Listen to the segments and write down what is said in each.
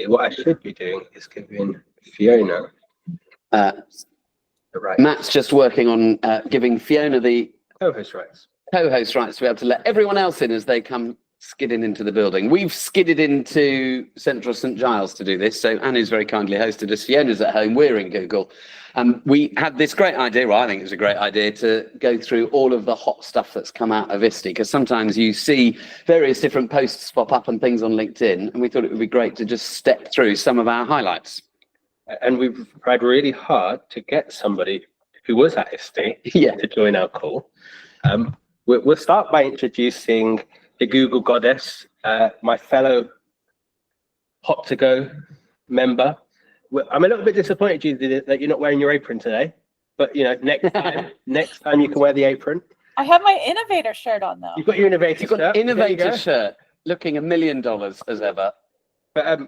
What I should be doing is giving Fiona the right Matt's just working on giving Fiona the co-host rights. Co-host rights to be able to let everyone else in as they come skidding into the building. We've skidded into Central St Giles to do this, so Annie's very kindly hosted us. Fiona's at home, we're in Google. We had this great idea, well, I think it was a great idea, to go through all of the hot stuff that's come out of ISTE, because sometimes you see various different posts pop up and things on LinkedIn, and we thought it would be great to just step through some of our highlights. And we've tried really hard to get somebody who was at ISTE to join our call. We'll start by introducing the Google goddess, my fellow Hot to Go member. I'm a little bit disappointed, Judy, that you're not wearing your apron today, but you know, next time you can wear the apron. I have my innovator shirt on though. You've got your innovator shirt. You've got an innovator shirt, looking $1 million as ever. But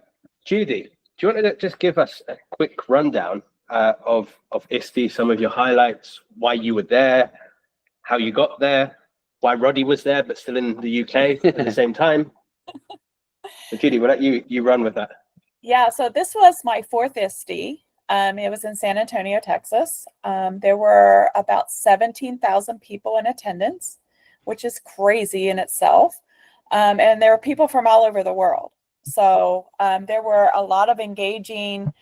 Judy, do you want to just give us a quick rundown of ISTE, some of your highlights, why you were there, how you got there, why Roddy was there but still in the UK at the same time? So Judy, we'll let you run with that. Yeah, so this was my 4th ISTE. It was in San Antonio, Texas. There were about 17,000 people in attendance, which is crazy in itself. And there were people from all over the world. So there were a lot of engaging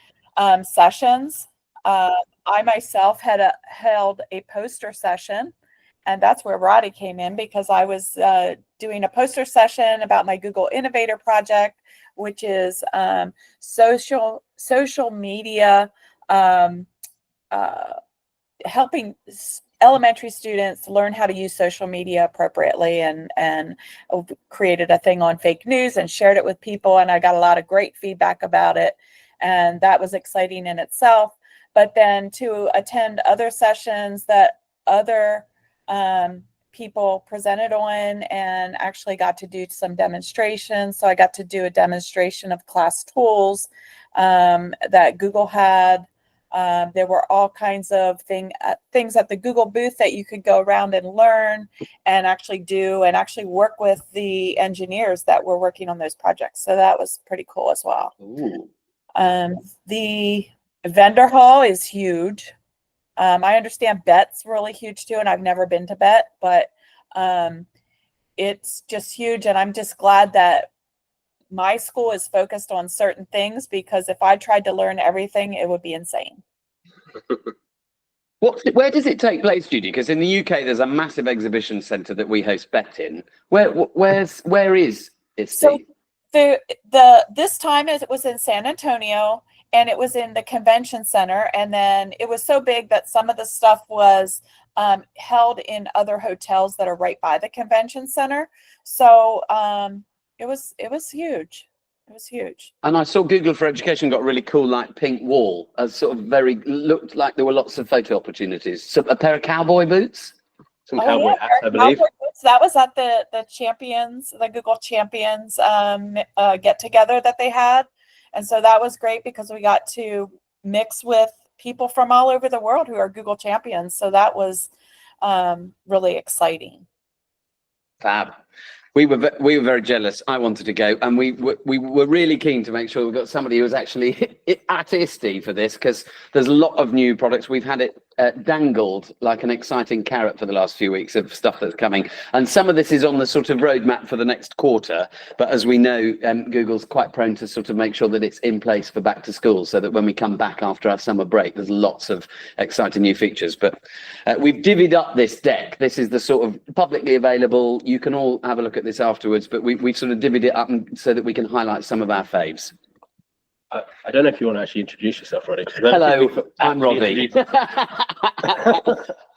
sessions. I myself had held a poster session, and that's where Roddy came in, because I was doing a poster session about my Google Innovator project, which is social media, helping elementary students learn how to use social media appropriately, and created a thing on fake news and shared it with people, and I got a lot of great feedback about it, and that was exciting in itself. But then to attend other sessions that other people presented on, and actually got to do some demonstrations. So I got to do a demonstration of class tools that Google had. There were all kinds of things at the Google booth that you could go around and learn and actually do, and actually work with the engineers that were working on those projects. So that was pretty cool as well. The vendor hall is huge. I understand BET's really huge too, and I've never been to BET, but it's just huge. And I'm just glad that my school is focused on certain things, because if I tried to learn everything, it would be insane. Where does it take place, Judy? Because in the UK, there's a massive exhibition centre that we host BET in. Where is ISTE? So this time it was in San Antonio, and it was in the convention center. And then it was so big that some of the stuff was held in other hotels that are right by the convention center. So it was huge. It was huge. And I saw Google for Education got a really cool, like, pink wall, looked like there were lots of photo opportunities. So a pair of cowboy boots? Some cowboy hats, I believe. That was at the Champions, the Google Champions get together that they had. And so that was great, because we got to mix with people from all over the world who are Google champions. So that was really exciting. Fab. We were very jealous. I wanted to go, and we were really keen to make sure we got somebody who was actually at ISTE for this, because there's a lot of new products. We've had it dangled like an exciting carrot for the last few weeks of stuff that's coming, and some of this is on the sort of roadmap for the next quarter. But as we know, Google's quite prone to sort of make sure that it's in place for back to school, so that when we come back after our summer break, there's lots of exciting new features. But we've divvied up this deck. This is the sort of publicly available. You can all have a look at this afterwards, but we've sort of divvied it up so that we can highlight some of our faves. I don't know if you want to actually introduce yourself, Roddy. Hello, I'm Roddy.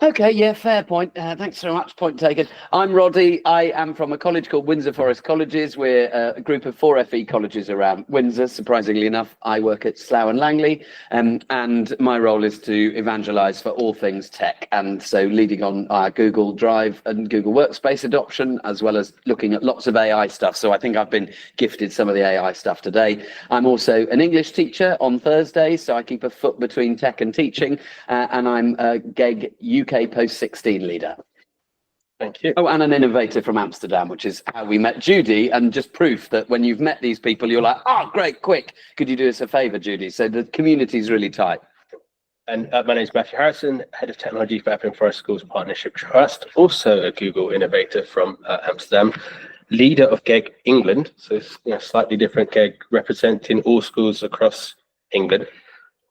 Okay, yeah, fair point. Thanks so much. Point taken. I'm Roddy. I am from a college called Windsor Forest Colleges. We're a group of 4 FE colleges around Windsor. Surprisingly enough, I work at Slough and Langley, and my role is to evangelise for all things tech, and so leading on our Google Drive and Google Workspace adoption, as well as looking at lots of AI stuff. So I think I've been gifted some of the AI stuff today. I'm also an English teacher on Thursdays, so I keep a foot between tech and teaching, and I'm a GEG UK Post 16 leader. Thank you. Oh, and an innovator from Amsterdam, which is how we met Judy, and just proof that when you've met these people, you're like, oh, great, quick. Could you do us a favor, Judy? So the community is really tight. And my name is Matthew Harrison, Head of Technology for Epping Forest Schools Partnership Trust, also a Google innovator from Amsterdam, leader of GEG England, so it's slightly different GEG, representing all schools across England.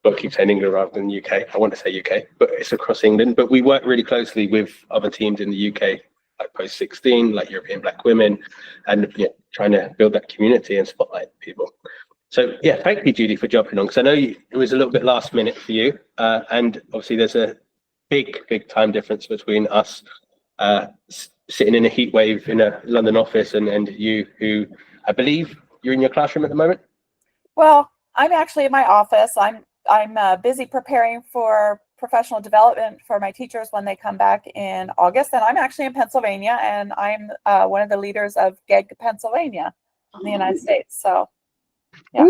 But I keep saying England rather than UK. I want to say UK, but it's across England. But we work really closely with other teams in the UK, like Post 16, like European Black Women, and trying to build that community and spotlight people. So yeah, thank you, Judy, for jumping on, because I know it was a little bit last minute for you, and obviously there's a big time difference between us sitting in a heat wave in a London office and you, who I believe you're in your classroom at the moment. Well, I'm actually in my office. I'm busy preparing for professional development for my teachers when they come back in August, and I'm actually in Pennsylvania, and I'm one of the leaders of GEG Pennsylvania in the United States. So yeah,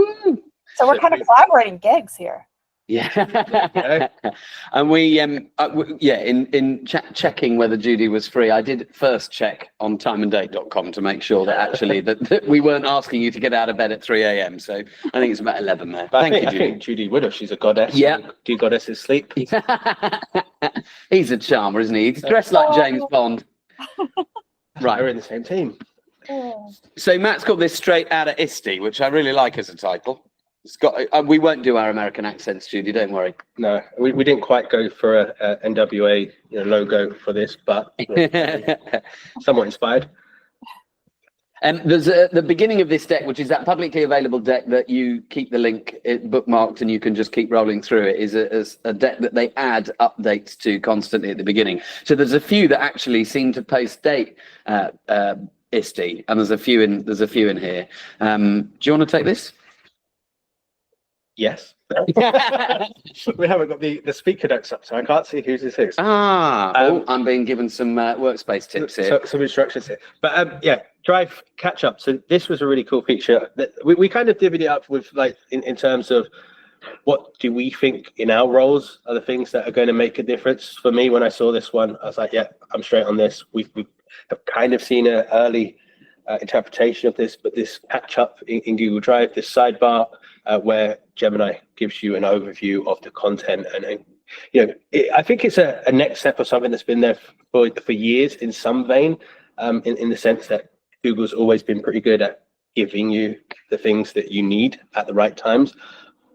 so we're kind of collaborating GEGs here. Yeah. And we in checking whether Judy was free, I did first check on timeanddate.com to make sure that actually that we weren't asking you to get out of bed at 3 a.m. So I think it's about 11 there. Thank you, Judy. I think Judy would have. She's a goddess. Yeah. Do goddesses sleep? He's a charmer, isn't he? He's dressed like James Bond. Right. We're in the same team. So Matt's got this straight out of ISTE, which I really like as a title. It's got. We won't do our American accents, Judy. Don't worry. No, we didn't quite go for a NWA logo for this, but somewhat inspired. And there's the beginning of this deck, which is that publicly available deck that you keep the link bookmarked and you can just keep rolling through it, is a deck that they add updates to constantly at the beginning. So there's a few that actually seem to post date ISTE, and there's a few in here. Do you want to take this? Yes. We haven't got the speaker notes up, so I can't see whose this is. I'm being given some workspace tips here. Some instructions here. But yeah, Drive catch up. So this was a really cool feature that we kind of divvied it up with, like, in terms of what do we think in our roles are the things that are going to make a difference. For me, when I saw this one, I was like, yeah, I'm straight on this. We have kind of seen an early interpretation of this, but this catch up in Google Drive, this sidebar where Gemini gives you an overview of the content, and I think it's a next step of something that's been there for years in some vein, in the sense that Google's always been pretty good at giving you the things that you need at the right times,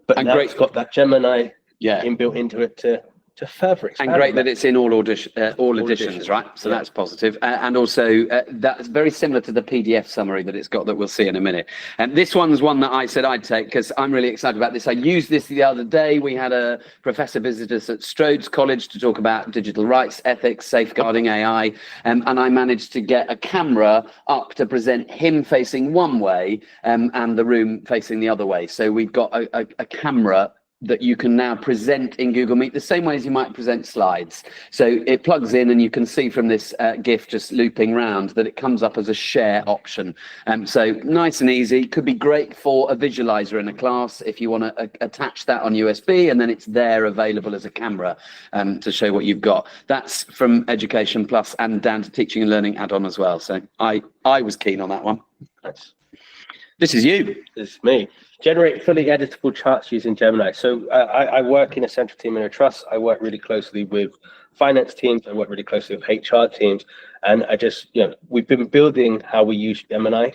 but now it's got that Gemini inbuilt into it to further expand. And great that it's in all editions, right? So that's positive. And also that's very similar to the PDF summary that it's got that we'll see in a minute. And this one's one that I said I'd take because I'm really excited about this. I used this the other day. We had a professor visit us at Strode's College to talk about digital rights, ethics, safeguarding AI. And I managed to get a camera up to present him facing one way and the room facing the other way. So we've got a camera that you can now present in Google Meet the same way as you might present slides. So it plugs in and you can see from this GIF just looping round that it comes up as a share option. So nice and easy, could be great for a visualizer in a class if you want to attach that on USB, and then it's there available as a camera to show what you've got. That's from Education Plus and down to Teaching and Learning add-on as well. So I was keen on that one. Nice. This is you. This is me. Generate fully editable charts using Gemini. So I work in a central team in a trust. I work really closely with finance teams. I work really closely with HR teams. And I just, we've been building how we use Gemini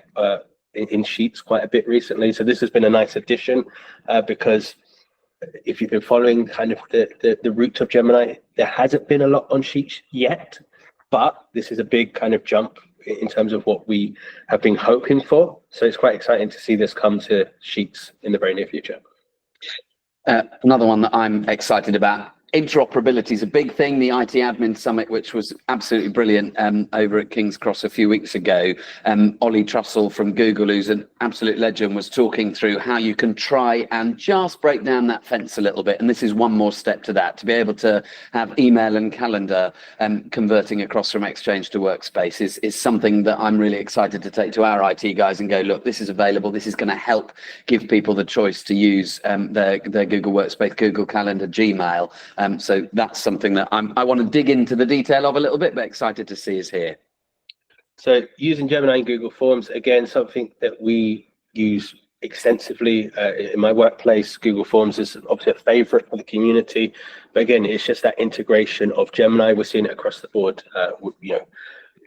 in Sheets quite a bit recently. So this has been a nice addition because if you've been following kind of the roots of Gemini, there hasn't been a lot on Sheets yet, but this is a big kind of jump in terms of what we have been hoping for. So it's quite exciting to see this come to Sheets in the very near future. Another one that I'm excited about. Interoperability is a big thing. The IT Admin Summit, which was absolutely brilliant over at King's Cross a few weeks ago, Ollie Trussell from Google, who's an absolute legend, was talking through how you can try and just break down that fence a little bit. And this is one more step to that, to be able to have email and calendar converting across from Exchange to Workspace is something that I'm really excited to take to our IT guys and go, look, this is available. This is going to help give people the choice to use their Google Workspace, Google Calendar, Gmail, So that's something that I want to dig into the detail of a little bit, but excited to see is here. So using Gemini and Google Forms, again, something that we use extensively in my workplace. Google Forms is obviously a favorite for the community, but again, it's just that integration of Gemini. We're seeing it across the board,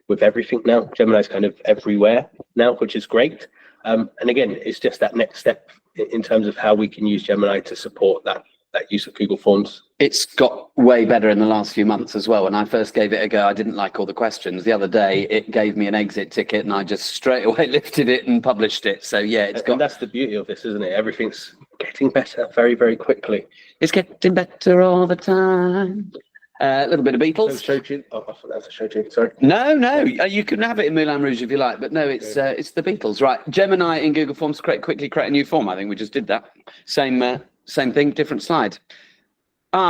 with everything now. Gemini's kind of everywhere now, which is great. And again, it's just that next step in terms of how we can use Gemini to support that use of Google Forms. It's got way better in the last few months as well. When I first gave it a go, I didn't like all the questions. The other day, it gave me an exit ticket and I just straight away lifted it and published it. So yeah, And that's the beauty of this, isn't it? Everything's getting better very, very quickly. It's getting better all the time. A little bit of Beatles. Show tune. Oh, I thought that was a show tune. Sorry. No, you can have it in Moulin Rouge if you like, but no, it's the Beatles, right? Gemini in Google Forms, quickly create a new form. I think we just did that. Same thing, different slide.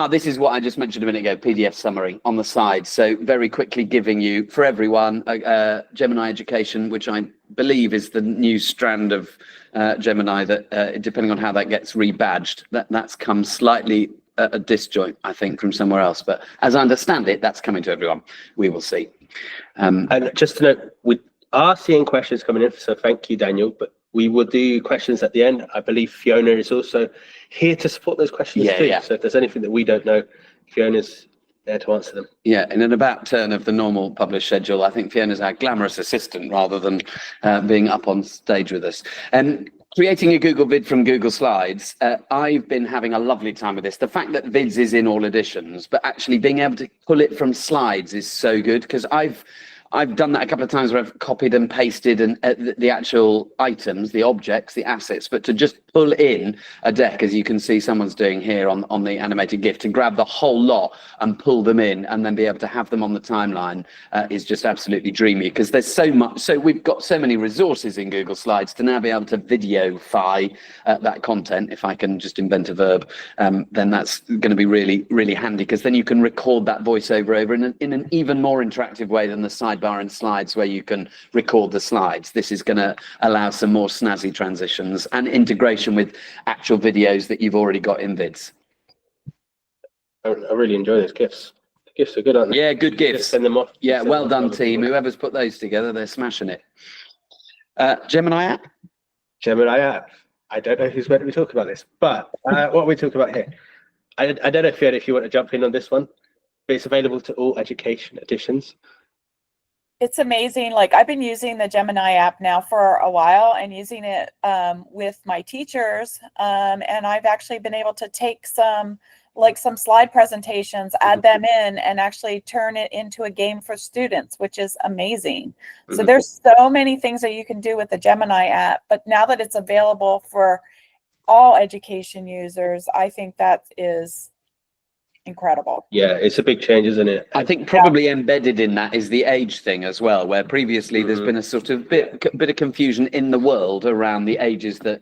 This is what I just mentioned a minute ago, PDF summary on the side. So very quickly giving you, for everyone, Gemini Education, which I believe is the new strand of Gemini that, depending on how that gets rebadged, that's come slightly a disjoint, I think, from somewhere else. But as I understand it, that's coming to everyone. We will see. And just to note, we are seeing questions coming in, so thank you, Daniel. But we will do questions at the end. I believe Fiona is also here to support those questions too. Yeah. So if there's anything that we don't know, Fiona's there to answer them. Yeah, in an about turn of the normal published schedule, I think Fiona's our glamorous assistant rather than being up on stage with us. Creating a Google vid from Google Slides, I've been having a lovely time with this. The fact that vids is in all editions, but actually being able to pull it from slides is so good, because I've done that a couple of times where I've copied and pasted and the actual items, the objects, the assets, but to just pull in a deck, as you can see someone's doing here on the animated GIF, to grab the whole lot and pull them in and then be able to have them on the timeline is just absolutely dreamy, because there's so much. So we've got so many resources in Google Slides to now be able to videofy that content. If I can just invent a verb, then that's going to be really, really handy, because then you can record that voiceover over in an even more interactive way than the sidebar and slides where you can record the slides. This is going to allow some more snazzy transitions and integration with actual videos that you've already got in vids. I really enjoy those GIFs. The GIFs are good, aren't they? Yeah, good GIFs. Just send them off. Yeah, well done, team. Whoever's put those together, they're smashing it. Gemini app? Gemini app. I don't know who's meant to be talking about this, but what are we talking about here? I don't know, Fiona, if you want to jump in on this one, but it's available to all education editions. It's amazing. Like, I've been using the Gemini app now for a while and using it with my teachers. And I've actually been able to take some slide presentations, add them in, and actually turn it into a game for students, which is amazing. So there's so many things that you can do with the Gemini app, but now that it's available for all education users, I think that is incredible. Yeah, it's a big change, isn't it? I think probably embedded in that is the age thing as well, where previously there's been a sort of bit of confusion in the world around the ages that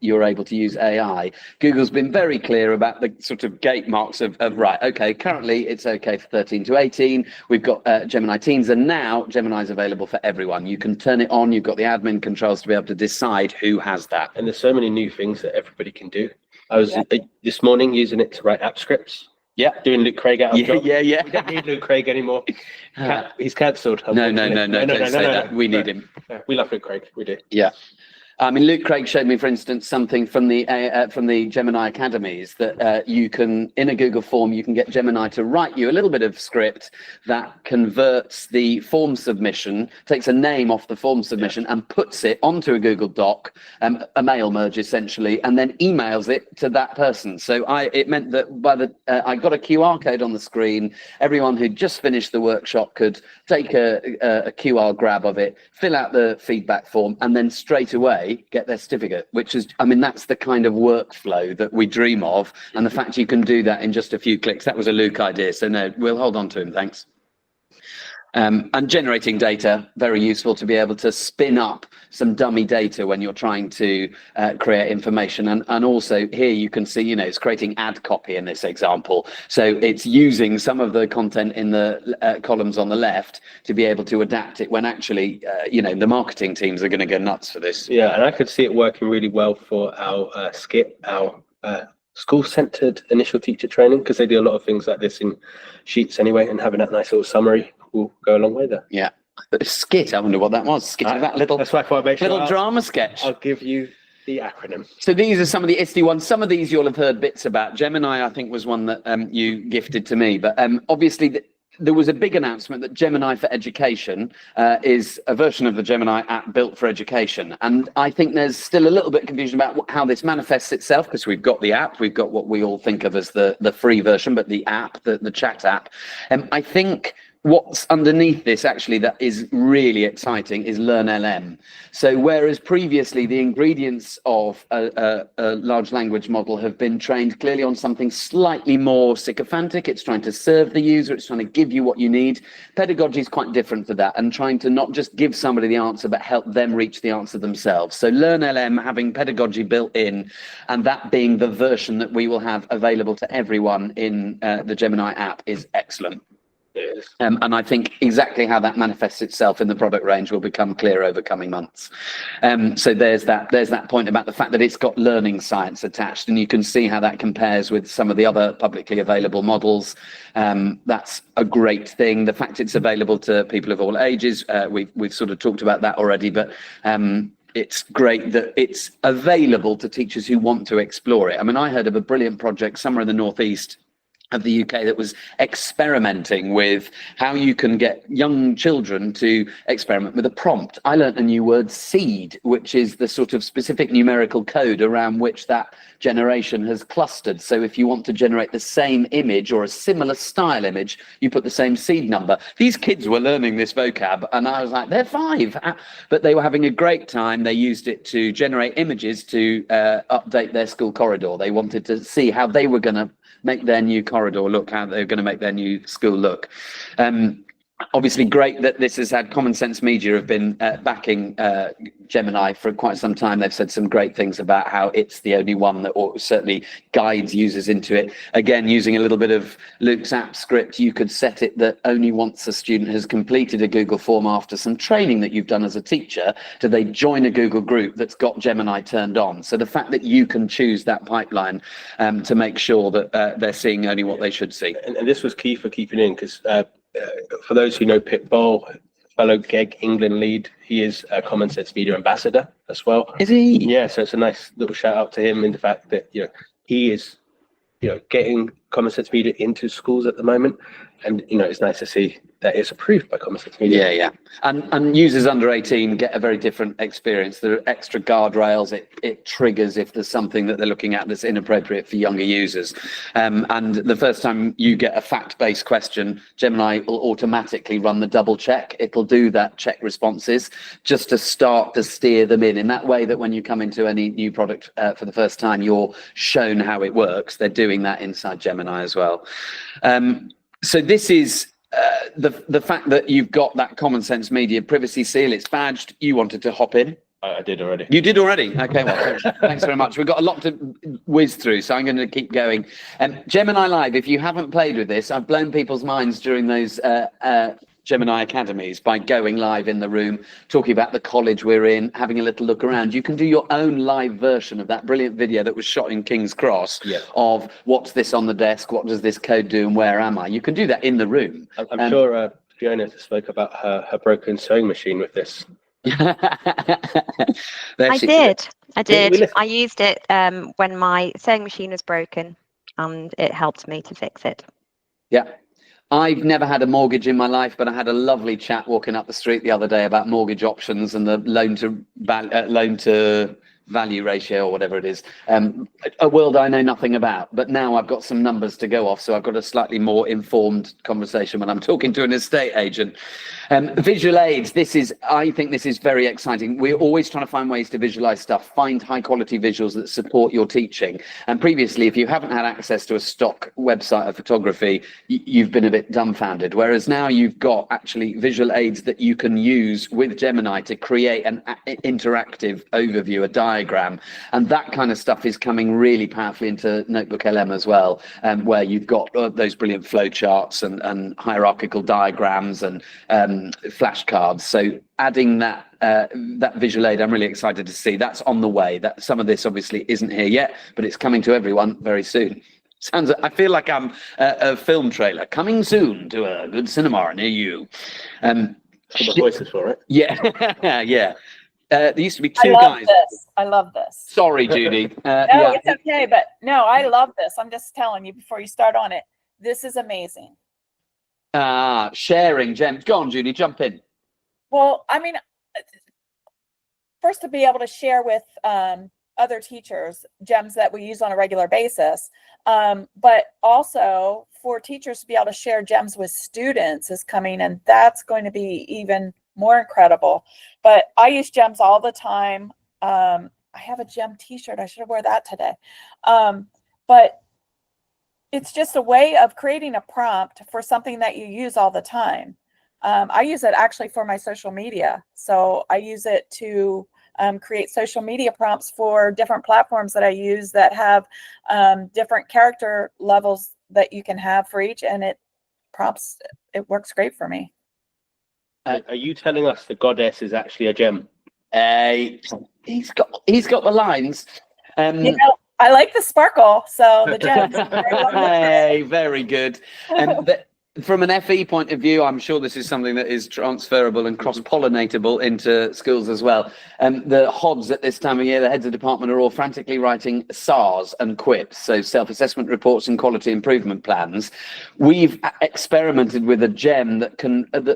you're able to use AI. Google's been very clear about the sort of gate marks of right, okay, currently it's okay for 13 to 18. We've got Gemini Teens, and now Gemini's available for everyone. You can turn it on. You've got the admin controls to be able to decide who has that. And there's so many new things that everybody can do. I was this morning using it to write app scripts. Yeah, doing Luke Craig out of job. Yeah. We don't need Luke Craig anymore. He's cancelled. No, don't say that. We need him. We love Luke Craig. We do. Yeah. I mean, Luke Craig showed me, for instance, something from the Gemini Academies that you can, in a Google form, you can get Gemini to write you a little bit of script that converts the form submission, takes a name off the form submission and puts it onto a Google Doc, a mail merge essentially, and then emails it to that person. So it meant that I got a QR code on the screen. Everyone who'd just finished the workshop could take a QR grab of it, fill out the feedback form, and then straight away get their certificate, which is, I mean, that's the kind of workflow that we dream of. And the fact you can do that in just a few clicks, that was a Luke idea. So no, we'll hold on to him. Thanks. And generating data, very useful to be able to spin up some dummy data when you're trying to create information. And also here you can see, it's creating ad copy in this example. So it's using some of the content in the columns on the left to be able to adapt it when actually, the marketing teams are going to go nuts for this. Yeah, and I could see it working really well for our skit, our school-centered initial teacher training, because they do a lot of things like this in sheets anyway, and having that nice little summary will go a long way there. Yeah. A skit, I wonder what that was. Skit of that little, that's why I thought I'd make sure little drama sketch. I'll give you the acronym. So these are some of the ISTE ones. Some of these you'll have heard bits about. Gemini, I think, was one that you gifted to me. But obviously, there was a big announcement that Gemini for Education is a version of the Gemini app built for education. And I think there's still a little bit of confusion about how this manifests itself, because we've got the app, we've got what we all think of as the free version, but the app, the chat app. I think what's underneath this actually that is really exciting is LearnLM. So whereas previously the ingredients of a large language model have been trained clearly on something slightly more sycophantic, it's trying to serve the user, it's trying to give you what you need. Pedagogy is quite different to that, and trying to not just give somebody the answer but help them reach the answer themselves. So LearnLM having pedagogy built in, and that being the version that we will have available to everyone in the Gemini app is excellent. And I think exactly how that manifests itself in the product range will become clear over coming months. So there's that point about the fact that it's got learning science attached, and you can see how that compares with some of the other publicly available models. That's a great thing. The fact it's available to people of all ages, we've sort of talked about that already, but it's great that it's available to teachers who want to explore it. I mean, I heard of a brilliant project somewhere in the northeast of the UK that was experimenting with how you can get young children to experiment with a prompt. I learnt a new word, seed, which is the sort of specific numerical code around which that generation has clustered. So if you want to generate the same image or a similar style image, you put the same seed number. These kids were learning this vocab, and I was like, they're 5, but they were having a great time. They used it to generate images to update their school corridor. They wanted to see how they were going to make their new corridor look, how they're going to make their new school look. Obviously great that this has had Common Sense Media have been backing Gemini for quite some time. They've said some great things about how it's the only one that certainly guides users into it. Again, using a little bit of Luke's app script, you could set it that only once a student has completed a Google form after some training that you've done as a teacher, do they join a Google group that's got Gemini turned on. So the fact that you can choose that pipeline to make sure that they're seeing only what they should see. And this was key for keeping in, because for those who know Pip Bowl, fellow GEG England lead, he is a Common Sense Media ambassador as well. Is he? Yeah, so it's a nice little shout out to him in the fact that he is getting Common Sense Media into schools at the moment, and it's nice to see that it's approved by Common Sense Media. Yeah. And users under 18 get a very different experience. There are extra guardrails. It triggers if there's something that they're looking at that's inappropriate for younger users. And the first time you get a fact-based question, Gemini will automatically run the double check. It'll do that check responses just to start to steer them in that way that when you come into any new product for the first time, you're shown how it works. They're doing that inside Gemini as well. So this is the fact that you've got that Common Sense Media privacy seal. It's badged. You wanted to hop in. I did already. You did already? Okay, well, thanks very much. We've got a lot to whiz through, so I'm going to keep going. Gemini Live, if you haven't played with this, I've blown people's minds during those Gemini Academies by going live in the room, talking about the college we're in, having a little look around. You can do your own live version of that brilliant video that was shot in King's Cross of what's this on the desk, what does this code do, and where am I? You can do that in the room. I'm sure Fiona spoke about her broken sewing machine with this. I did. I used it when my sewing machine was broken, and it helped me to fix it. Yeah. I've never had a mortgage in my life, but I had a lovely chat walking up the street the other day about mortgage options and the loan to value ratio or whatever it is. A world I know nothing about, but now I've got some numbers to go off, so I've got a slightly more informed conversation when I'm talking to an estate agent. Visual aids, I think this is very exciting. We're always trying to find ways to visualize stuff, find high quality visuals that support your teaching. And previously, if you haven't had access to a stock website of photography, you've been a bit dumbfounded. Whereas now you've got actually visual aids that you can use with Gemini to create an interactive overview, a diagram diagram, and that kind of stuff is coming really powerfully into Notebook LM as well, where you've got those brilliant flow charts and hierarchical diagrams and flashcards. So adding that visual aid, I'm really excited to see. That's on the way. That some of this obviously isn't here yet, but it's coming to everyone very soon. I feel like I'm a film trailer coming soon to a good cinema near you. The voices for it. Yeah, yeah. There used to be two I love guys. This. I love this. Sorry, Judy. No, Yeah. it's okay, but no, I love this. I'm just telling you before you start on it. This is amazing. Sharing gems. Go on, Judy, jump in. Well, I mean, first to be able to share with other teachers gems that we use on a regular basis, but also for teachers to be able to share gems with students is coming, and that's going to be even more incredible. But I use gems all the time. I have a gem t-shirt. I should have worn that today. But it's just a way of creating a prompt for something that you use all the time. I use it actually for my social media. So I use it to create social media prompts for different platforms that I use that have different character levels that you can have for each, and it works great for me. Are you telling us the goddess is actually a gem? He's got the lines. You know, I like the sparkle, so the gems. Hey, very good. From an FE point of view, I'm sure this is something that is transferable and cross-pollinatable into schools as well. The HODs at this time of year, the heads of department are all frantically writing SARs and quips, so self-assessment reports and quality improvement plans. We've experimented with a gem that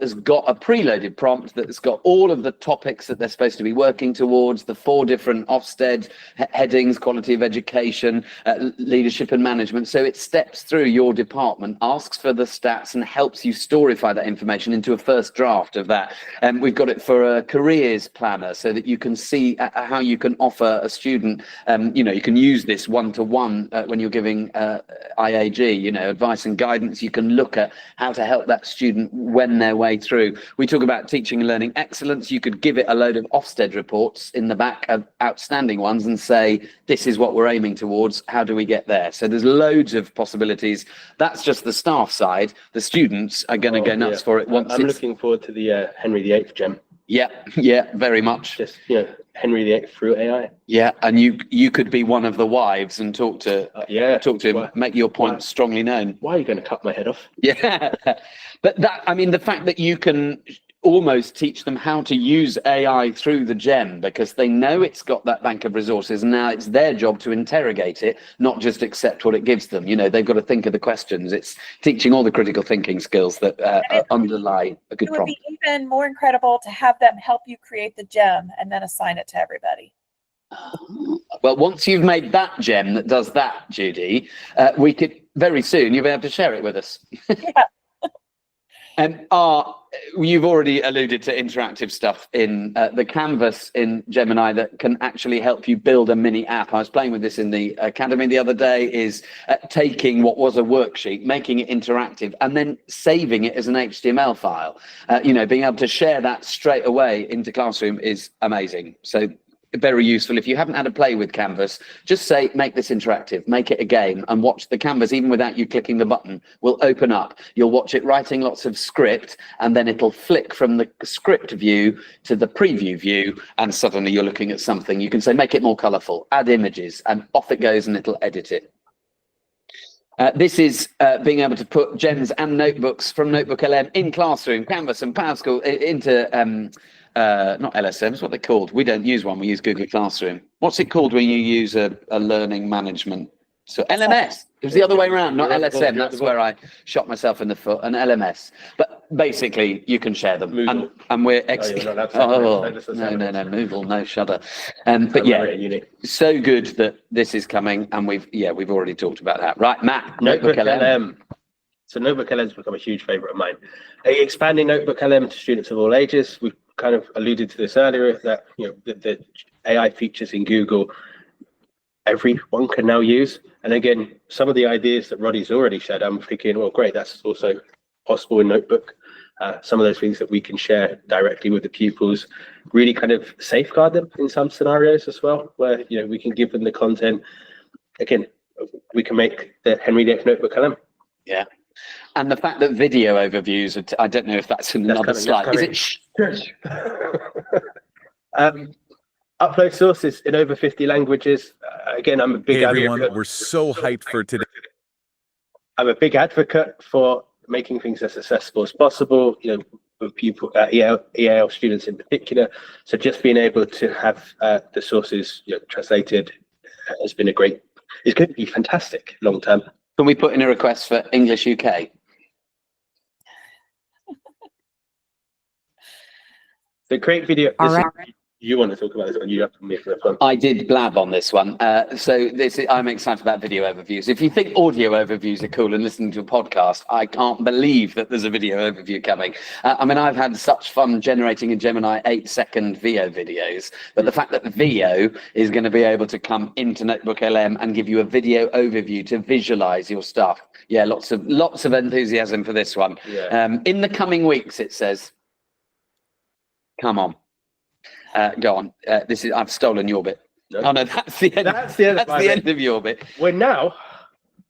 has got a preloaded prompt that's got all of the topics that they're supposed to be working towards, the 4 different Ofsted headings: quality of education, leadership and management. So it steps through your department, asks for the stats, and helps you storify that information into a first draft of that. And we've got it for a careers planner so that you can see how you can offer a student, you can use this one-to-one when you're giving IAG, advice and guidance. You can look at how to help that student wend their way through. We talk about teaching and learning excellence. You could give it a load of Ofsted reports in the back of outstanding ones and say, this is what we're aiming towards. How do we get there? So there's loads of possibilities. That's just the staff side. The students are going to go nuts for it. I'm looking forward to the Henry VIII gem. Yeah, very much. Just Henry VIII through AI. Yeah, and you could be one of the wives and talk to him, make your point strongly known. Why are you going to cut my head off? Yeah, but the fact that you can almost teach them how to use AI through the gem, because they know it's got that bank of resources, and now it's their job to interrogate it, not just accept what it gives them. They've got to think of the questions. It's teaching all the critical thinking skills that underlie a good prompt. It would be even more incredible to have them help you create the gem and then assign it to everybody. Well, once you've made that gem that does that, Judy, we could very soon you'll be able to share it with us. Yeah. You've already alluded to interactive stuff in the canvas in Gemini that can actually help you build a mini app. I was playing with this in the academy the other day, is taking what was a worksheet, making it interactive, and then saving it as an HTML file. Being able to share that straight away into Classroom is amazing. So very useful. If you haven't had a play with Canvas, just say, make this interactive, make it a game, and watch the canvas, even without you clicking the button, will open up. You'll watch it writing lots of script, and then it'll flick from the script view to the preview view, and suddenly you're looking at something. You can say, make it more colorful, add images, and off it goes, and it'll edit it. This is being able to put gems and notebooks from Notebook LM in Classroom, Canvas and PowerSchool into not LSMs, what they're called. We don't use one, we use Google Classroom. What's it called when you use a learning management? So LMS. It was the other way around, not LSM. That's where I shot myself in the foot, an LMS. But basically, you can share them. And we're no, Moodle, no shudder. But yeah, so good that this is coming, and we've already talked about that. Right, Matt, Notebook LM. So Notebook LM has become a huge favorite of mine. Expanding Notebook LM to students of all ages. We've kind of alluded to this earlier, that the AI features in Google, everyone can now use. And again, some of the ideas that Roddy's already shared, I'm thinking, well, great, that's also possible in Notebook. some of those things that we can share directly with the pupils, really kind of safeguard them in some scenarios as well, where we can give them the content. Again, we can make the Henry VIII notebook LM. Yeah. And the fact that video overviews, I don't know if that's another slide. Is it? Upload sources in over 50 languages. Again, I'm a big Hey advocate. everyone, we're so hyped for today. I'm a big advocate for making things as accessible as possible, for pupil EAL students in particular. So just being able to have the sources translated has been it's going to be fantastic long term. Can we put in a request for English UK? So create video. All right. You want to talk about this one? You have to make this one. I did blab on this one. I'm excited about video overviews. If you think audio overviews are cool and listening to a podcast, I can't believe that there's a video overview coming. I've had such fun generating in Gemini 8-second VO videos, but the fact that VO is going to be able to come into Notebook LM and give you a video overview to visualize your stuff. Yeah, lots of enthusiasm for this one. Yeah. In the coming weeks, it says. Come on. Go on. I've stolen your bit. No. Oh no, that's the end. That's the end of your bit. We're now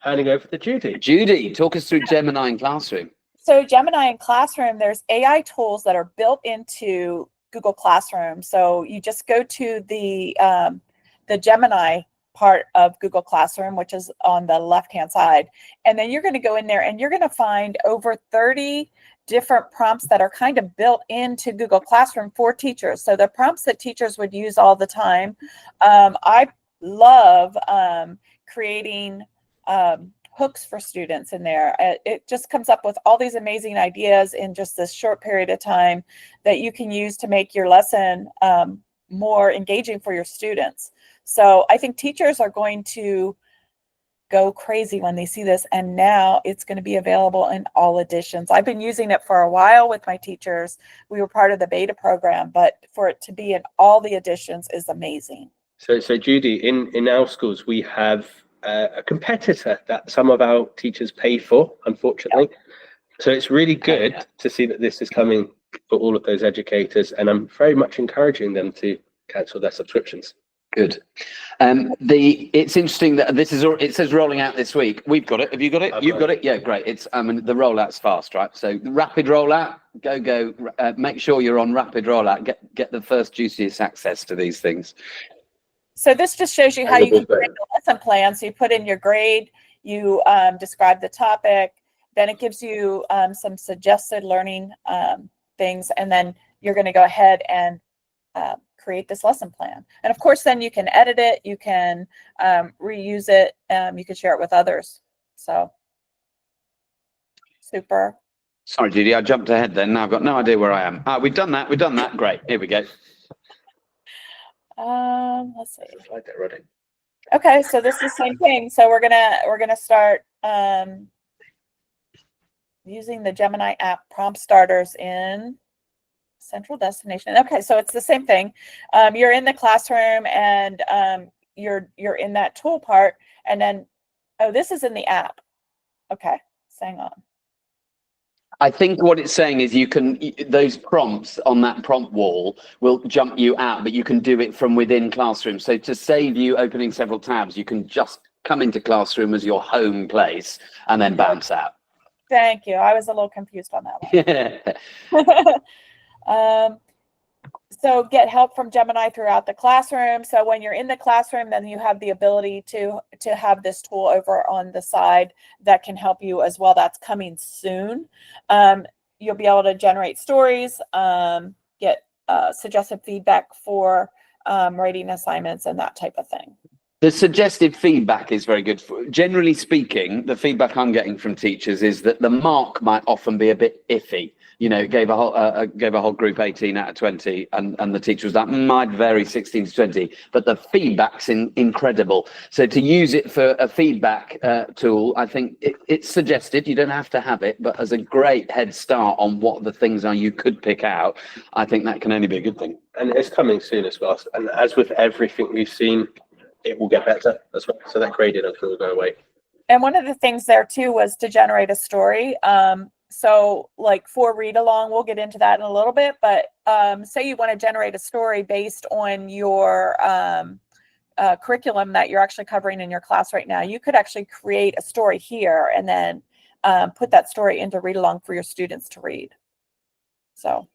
handing over to Judy. Judy, talk us through Gemini in Classroom. So Gemini in Classroom, there's AI tools that are built into Google Classroom. So you just go to the Gemini part of Google Classroom, which is on the left-hand side, and then you're going to go in there and you're going to find over 30 different prompts that are kind of built into Google Classroom for teachers. So the prompts that teachers would use all the time. I love creating hooks for students in there. It just comes up with all these amazing ideas in just this short period of time that you can use to make your lesson more engaging for your students. So I think teachers are going to go crazy when they see this, and now it's going to be available in all editions. I've been using it for a while with my teachers. We were part of the beta program, but for it to be in all the editions is amazing. So Judy, in our schools, we have a competitor that some of our teachers pay for, unfortunately. Yeah. So it's really good to see that this is coming for all of those educators, and I'm very much encouraging them to cancel their subscriptions. Good. It's interesting that it says rolling out this week. We've got it. Have you got it? You've got it. Yeah, great. It's the rollout's fast, right? So rapid rollout. Go. Make sure you're on rapid rollout. Get the first juiciest access to these things. So this just shows you how you can create a lesson plan. So you put in your grade, you describe the topic, then it gives you some suggested learning things, and then you're going to go ahead and create this lesson plan. And of course, then you can edit it, you can reuse it, you can share it with others. So super. Sorry, Judy, I jumped ahead then. Now I've got no idea where I am. We've done that. Great. Here we go. Let's see. Like that, Roddy. Okay, so this is the same thing. So we're gonna start using the Gemini app prompt starters in Central Destination. Okay, so it's the same thing. You're in the classroom and you're in that tool part, and then this is in the app. Okay, hang on. I think what it's saying is those prompts on that prompt wall will jump you out, but you can do it from within Classroom. So to save you opening several tabs, you can just come into Classroom as your home place and then bounce out. Thank you. I was a little confused on that one. Yeah. So get help from Gemini throughout the classroom. So when you're in the classroom, then you have the ability to have this tool over on the side that can help you as well. That's coming soon. You'll be able to generate stories, get suggested feedback for writing assignments and that type of thing. The suggested feedback is very good. Generally speaking, the feedback I'm getting from teachers is that the mark might often be a bit iffy. You know, gave a whole group 18 out of 20, and the teacher was like, might vary 16 to 20, but the feedback's incredible. So to use it for a feedback tool, I think it's suggested. You don't have to have it, but as a great head start on what the things are you could pick out, I think that can only be a good thing. And it's coming soon as well. And as with everything we've seen, it will get better as well. So that grading will go away. And one of the things there too was to generate a story. So like for read along, we'll get into that in a little bit, but say you want to generate a story based on your curriculum that you're actually covering in your class right now. You could actually create a story here and then put that story into read along for your students to read. So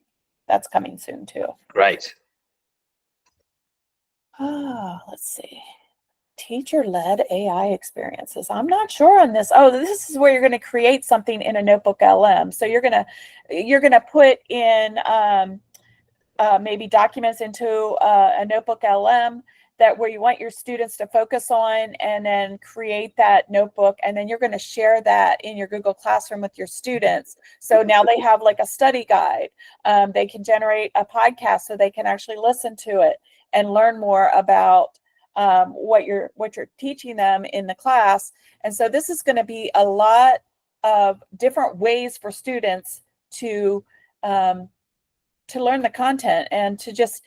that's coming soon too. Great. Let's see. Teacher-led AI experiences. I'm not sure on this. Oh, this is where you're going to create something in a notebook LM. So you're gonna put in maybe documents into a notebook LM that where you want your students to focus on, and then create that notebook, and then you're going to share that in your Google Classroom with your students. So now they have like a study guide. They can generate a podcast so they can actually listen to it and learn more about what you're teaching them in the class. And so this is going to be a lot of different ways for students to learn the content and to just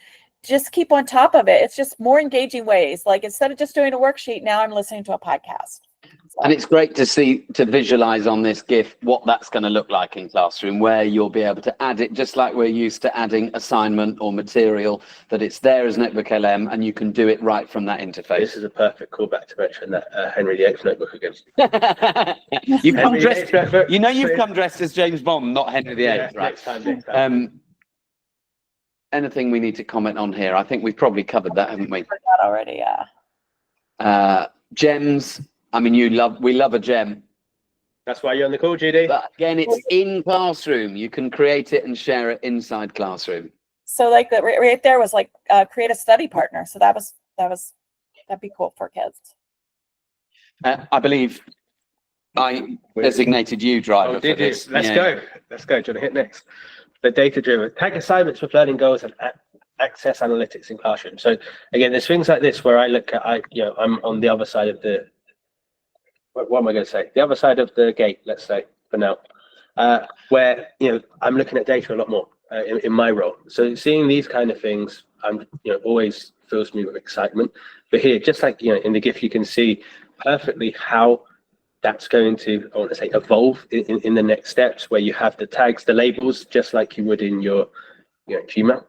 keep on top of it. It's just more engaging ways. Like instead of just doing a worksheet, now I'm listening to a podcast. So. And it's great to visualize on this GIF what that's going to look like in classroom, where you'll be able to add it just like we're used to adding assignment or material, that it's there as Notebook LM and you can do it right from that interface. This is a perfect callback to mention that Henry VIII notebook again. You've come dressed, you know, you've come dressed as James Bond, not Henry VIII, Yeah, right? Next time. Anything we need to comment on here? I think we've probably covered that, haven't we? Covered that already, yeah. Gems. I mean, we love a gem. That's why you're on the call, Judy. But again, it's in classroom. You can create it and share it inside classroom. So like that right there was like create a study partner. So that'd be cool for kids. I believe I designated you driver for this. Let's go. Do you want to hit next? The data-driven tag assignments with learning goals and access analytics in classroom. So again, there's things like this where I look at, I'm on the other side of the, what am I going to say? The other side of the gate, let's say, for now, where, I'm looking at data a lot more in my role. So seeing these kind of things, always fills me with excitement. But here, just like, in the GIF, you can see perfectly how that's going to, I want to say, evolve in the next steps, where you have the tags, the labels, just like you would in your Gmail.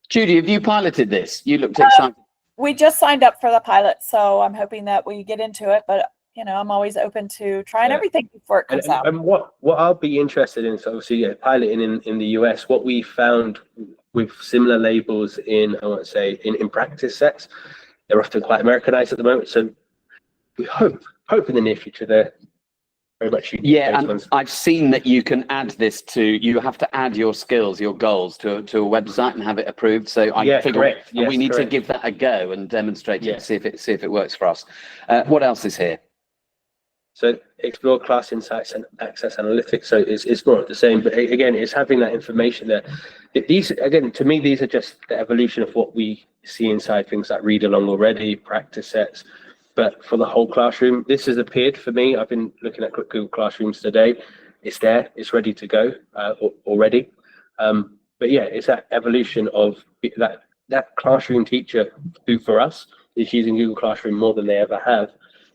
Judy, have you piloted this? You looked excited. We just signed up for the pilot, so I'm hoping that we get into it. But I'm always open to trying everything before it comes out. And what I'll be interested in is obviously piloting in the US. What we found with similar labels in, I want to say, in practice sets, they're often quite Americanized at the moment. So we hope in the near future they're very much. Yeah, and I've seen that you can add this to. You have to add your skills, your goals to a website and have it approved. So I figure we need to give that a go and demonstrate it, see if it works for us. What else is here? So explore class insights and access analytics. So it's more of the same, but again, it's having that information there. These, again, to me, these are just the evolution of what we see inside things like read along already, practice sets. But for the whole classroom, this has appeared for me. I've been looking at Google Classrooms today. It's there, it's ready to go already. But yeah, it's that evolution of that classroom teacher who for us is using Google Classroom more than they ever have,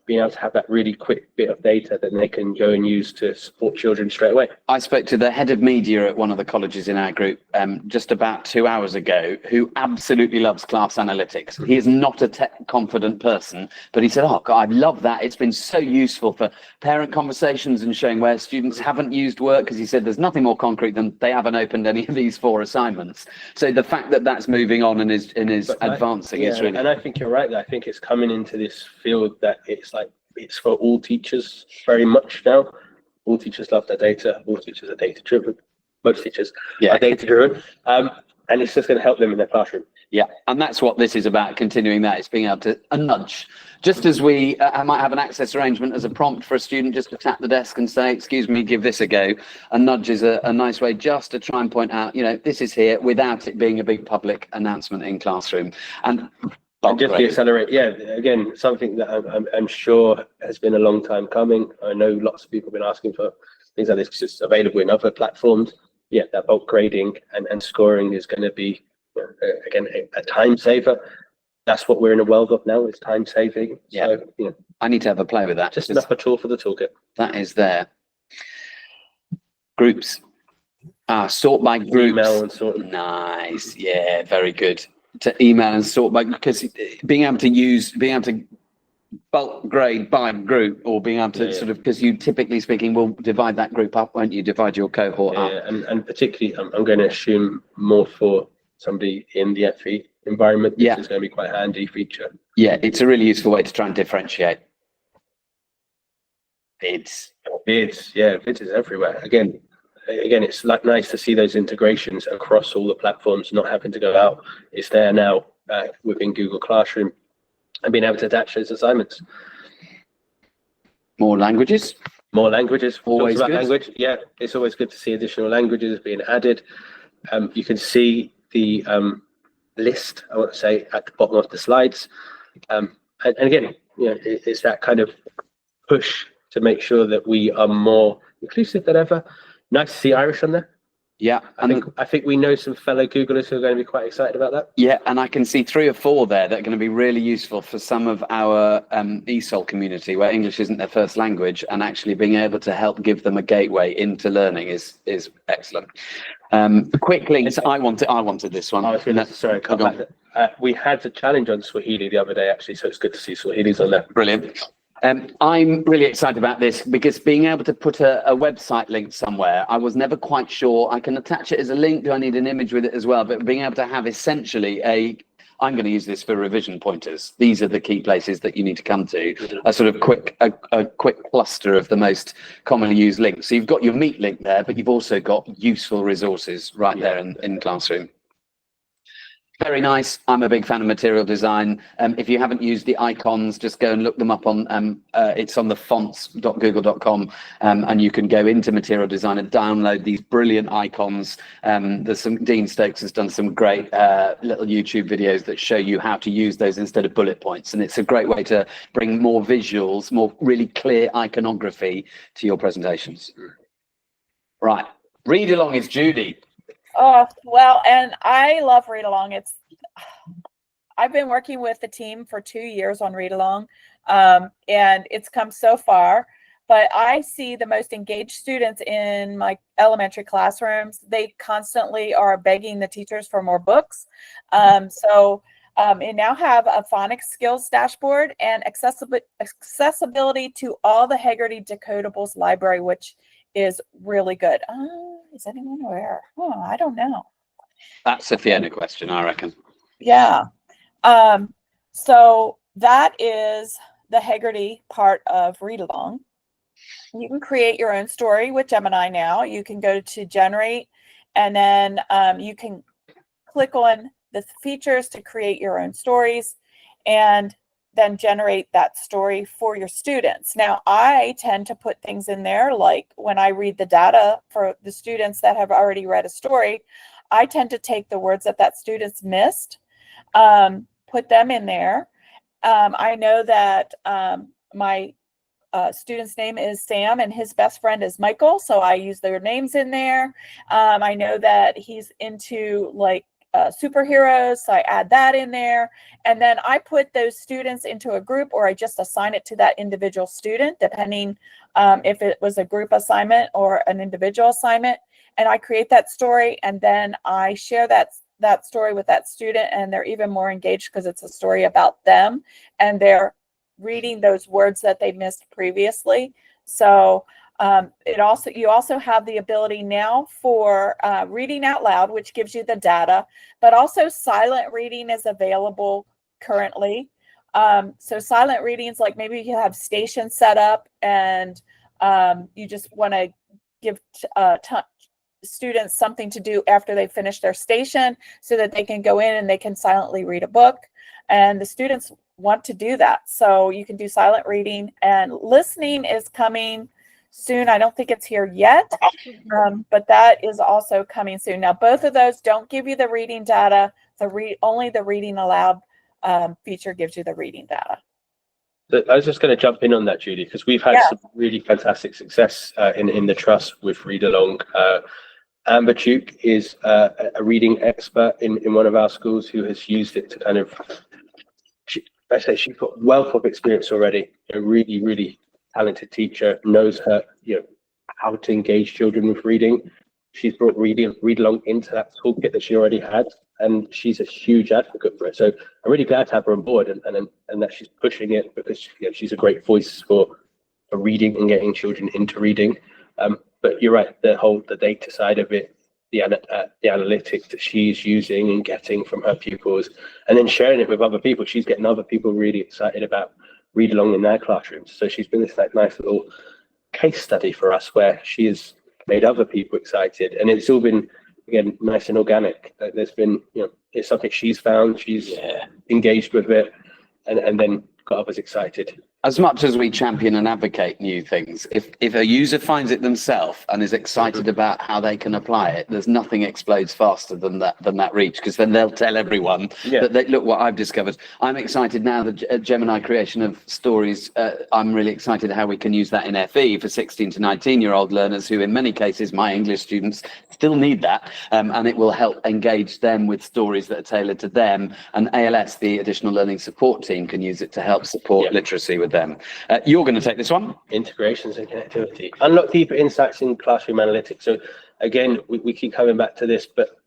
being able to have that really quick bit of data that they can go and use to support children straight away. I spoke to the head of media at one of the colleges in our group just about 2 hours ago, who absolutely loves class analytics. He is not a tech confident person, but he said, oh God, I love that. It's been so useful for parent conversations and showing where students haven't used work, because he said there's nothing more concrete than they haven't opened any of these 4 assignments. So the fact that that's moving on and is advancing is really. And I think you're right. I think it's coming into this field that it's for all teachers very much now. All teachers love their data. All teachers are data driven. Most teachers are data driven. And it's just going to help them in their classroom. Yeah, and that's what this is about, continuing that. It's being able to nudge. Just as we might have an access arrangement as a prompt for a student just to tap the desk and say, excuse me, give this a go. A nudge is a nice way just to try and point out, this is here, without it being a big public announcement in classroom. And just to accelerate, again, something that I'm sure has been a long time coming. I know lots of people have been asking for things like this because it's available in other platforms. Yeah, that bulk grading and scoring is going to be, again, a time saver. That's what we're in a world of now, is time saving. Yeah. So, I need to have a play with that. Just another tool for the toolkit. That is there. Groups. Sort by groups. Email and sort. Nice. Yeah, very good. To email and sort by, because being able to bulk grade by group, or being able to sort of, because you typically speaking will divide that group up, won't you? Divide your cohort up. And particularly, I'm going to assume more for somebody in the FE environment. This is going to be quite a handy feature. Yeah, it's a really useful way to try and differentiate. Vids is everywhere. Again, it's like nice to see those integrations across all the platforms, not having to go out. It's there now within Google Classroom, and being able to attach those assignments. More languages. Always good. Language. Yeah, it's always good to see additional languages being added. You can see the list, I want to say, at the bottom of the slides. And again, it's that kind of push to make sure that we are more inclusive than ever. Nice to see Irish on there. Yeah, I think we know some fellow Googlers who are going to be quite excited about that. Yeah, and I can see 3 or 4 there that are going to be really useful for some of our ESOL community where English isn't their first language, and actually being able to help give them a gateway into learning is excellent. Quick links. I wanted this one. Sorry, come back. We had a challenge on Swahili the other day, actually, so it's good to see Swahili's on there. Brilliant. I'm really excited about this because being able to put a website link somewhere, I was never quite sure. I can attach it as a link. Do I need an image with it as well? But being able to have essentially I'm going to use this for revision pointers. These are the key places that you need to come to. A sort of quick cluster of the most commonly used links. So you've got your Meet link there, but you've also got useful resources right there in Classroom. Very nice. I'm a big fan of material design. If you haven't used the icons, just go and look them up on, it's on the fonts.google.com, and you can go into material design and download these brilliant icons. Dean Stokes has done some great little YouTube videos that show you how to use those instead of bullet points. And it's a great way to bring more visuals, more really clear iconography to your presentations. Right. Read along is Judy. Oh, well, and I love Read Along. I've been working with the team for 2 years on Read Along, and it's come so far. But I see the most engaged students in my elementary classrooms. They constantly are begging the teachers for more books. So it now have a phonics skills dashboard and accessibility to all the Haggerty Decodables library, which is really good. Is anyone aware? Oh, I don't know. That's a Fiona question, I reckon. Yeah. So that is the Haggerty part of Read Along. You can create your own story with Gemini now. You can go to generate, and then you can click on the features to create your own stories, and then generate that story for your students. Now, I tend to put things in there, like when I read the data for the students that have already read a story, I tend to take the words that students missed, put them in there. I know that my student's name is Sam and his best friend is Michael, so I use their names in there. I know that he's into superheroes, so I add that in there, and then I put those students into a group, or I just assign it to that individual student, depending if it was a group assignment or an individual assignment, and I create that story, and then I share that story with that student, and they're even more engaged because it's a story about them, and they're reading those words that they missed previously. So you also have the ability now for reading out loud, which gives you the data, but also silent reading is available currently. So silent readings, like maybe you have stations set up and you just want to give students something to do after they finish their station so that they can go in and they can silently read a book. And the students want to do that. So you can do silent reading, and listening is coming soon. I don't think it's here yet, but that is also coming soon. Now, both of those don't give you the reading data. Only the reading aloud feature gives you the reading data. I was just going to jump in on that, Judy, because we've had some really fantastic success in the trust with Read Along. Amber Duke is a reading expert in one of our schools who has used it to kind of, she's got wealth of experience already. A really, really talented teacher, knows her, how to engage children with reading. She's brought read along into that toolkit that she already had, and she's a huge advocate for it. So I'm really glad to have her on board, and that she's pushing it, because she's a great voice for reading and getting children into reading. But you're right, the data side of it, the analytics that she's using and getting from her pupils, and then sharing it with other people. She's getting other people really excited about read along in their classrooms. So she's been this nice little case study for us, where she has made other people excited, and it's all been, again, nice and organic. There's been, it's something she's found, she's engaged with it, and then got others excited. As much as we champion and advocate new things, if a user finds it themselves and is excited about how they can apply it, there's nothing explodes faster than that reach, because then they'll tell everyone that look what I've discovered. I'm excited now, the Gemini creation of stories. I'm really excited how we can use that in FE for 16 to 19-year-old learners, who in many cases, my English students, still need that, and it will help engage them with stories that are tailored to them. And ALS, the additional learning support team, can use it to help support literacy with them. You're going to take this one. Integrations and connectivity. Unlock deeper insights in classroom analytics. So again, we keep coming back to this, but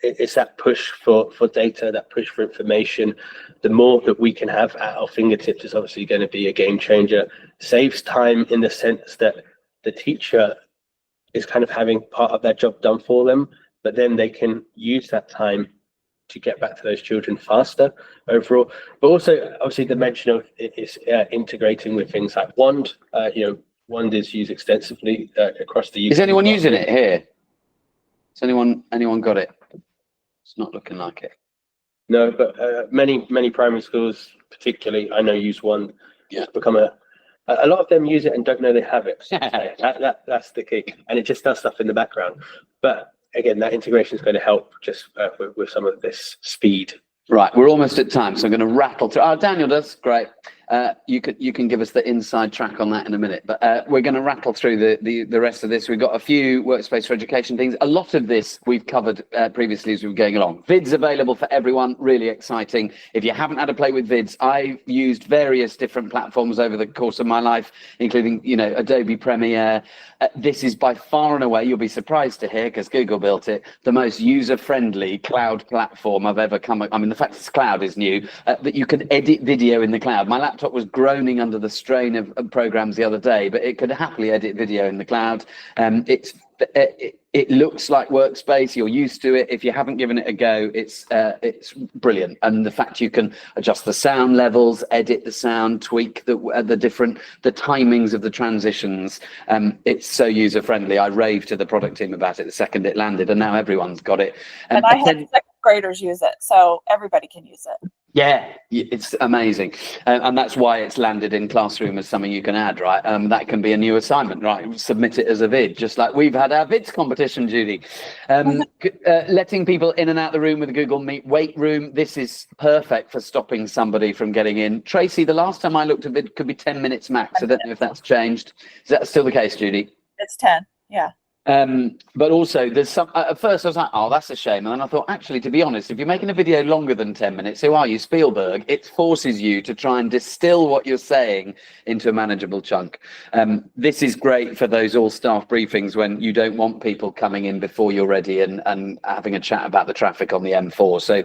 it's that push for data, that push for information. The more that we can have at our fingertips is obviously going to be a game changer. Saves time in the sense that the teacher is kind of having part of their job done for them, but then they can use that time to get back to those children faster overall. But also, obviously, the mention of it is integrating with things like Wand. Wand is used extensively across the UK. Is anyone using it here? Has anyone got it? It's not looking like it. No, but many primary schools, particularly, I know, use Wand. Yeah. It's become a lot of them use it and don't know they have it. So that's the key, and it just does stuff in the background. But again, that integration is going to help just with some of this speed. Right, we're almost at time, so I'm going to rattle through. Oh, Daniel does, great. You can give us the inside track on that in a minute, but we're going to rattle through the rest of this. We've got a few workspace for education things. A lot of this we've covered previously as we were going along. Vids available for everyone, really exciting. If you haven't had a play with Vids, I've used various different platforms over the course of my life, including Adobe Premiere. This is by far and away, you'll be surprised to hear, because Google built it, the most user-friendly cloud platform I've ever come. I mean, the fact it's cloud is new, that you can edit video in the cloud. My laptop was groaning under the strain of programs the other day, but it could happily edit video in the cloud. It looks like Workspace. You're used to it. If you haven't given it a go, it's brilliant. And the fact you can adjust the sound levels, edit the sound, tweak the timings of the transitions. It's so user friendly. I raved to the product team about it the second it landed, and now everyone's got it. And I had second graders use it, so everybody can use it. Yeah, it's amazing. And that's why it's landed in Classroom as something you can add, right? That can be a new assignment, right? Submit it as a vid, just like we've had our vids competition, Judy. Letting people in and out the room with the Google Meet wait room. This is perfect for stopping somebody from getting in. Tracy, the last time I looked at it could be 10 minutes max. I don't know if that's changed. Is that still the case, Judy? It's 10, yeah. But also there's some, at first I was like, oh, that's a shame. And then I thought, actually, to be honest, if you're making a video longer than 10 minutes, who are you, Spielberg? It forces you to try and distill what you're saying into a manageable chunk. This is great for those all staff briefings when you don't want people coming in before you're ready and having a chat about the traffic on the M4. So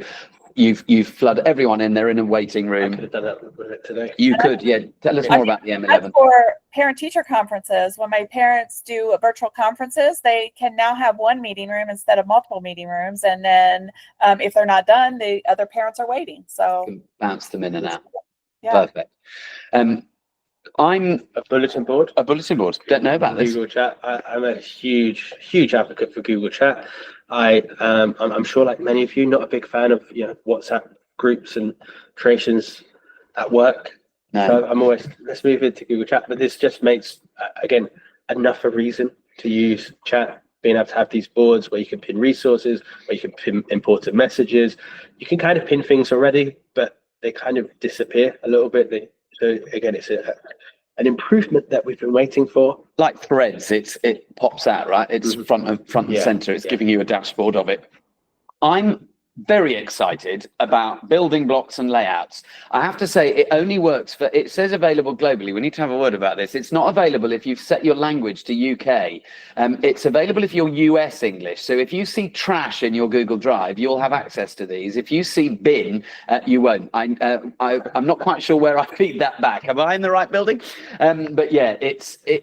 you've flooded everyone in there in a waiting room. I could have done that with it today. You could, yeah. Tell us more about the M11. For parent-teacher conferences, when my parents do virtual conferences, they can now have one meeting room instead of multiple meeting rooms. And then if they're not done, the other parents are waiting. So you can bounce them in and out. Yeah. Perfect. I'm A bulletin board. a bulletin board. Don't know about this. Google Chat. I'm a huge advocate for Google Chat. I'm sure, like many of you, not a big fan of WhatsApp groups and creations at work. No. So I'm always, let's move into Google Chat. But this just makes again enough a reason to use Chat. Being able to have these boards where you can pin resources, where you can pin important messages. You can kind of pin things already, but they kind of disappear a little bit. So again, it's an improvement that we've been waiting for. Like Threads, it pops out, right? It's front and center. It's giving you a dashboard of it. I'm very excited about building blocks and layouts. I have to say, it only works for, it says available globally. We need to have a word about this. It's not available if you've set your language to UK. It's available if you're US English. So if you see trash in your Google Drive, you'll have access to these. If you see bin, you won't. I'm not quite sure where I feed that back. Am I in the right building? But yeah,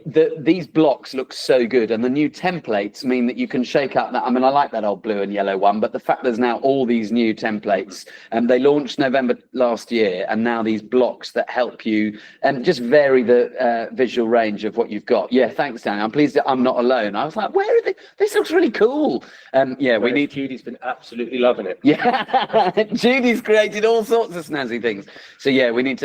these blocks look so good, and the new templates mean that you can shake up that. I mean, I like that old blue and yellow one, but the fact there's now all these new templates, and they launched November last year, and now these blocks that help you just vary the visual range of what you've got. Yeah, thanks, Dan. I'm pleased that I'm not alone. I was like, where are they? This looks really cool. Yeah, we need. Judy's been absolutely loving it. Yeah, Judy's created all sorts of snazzy things. So yeah, we need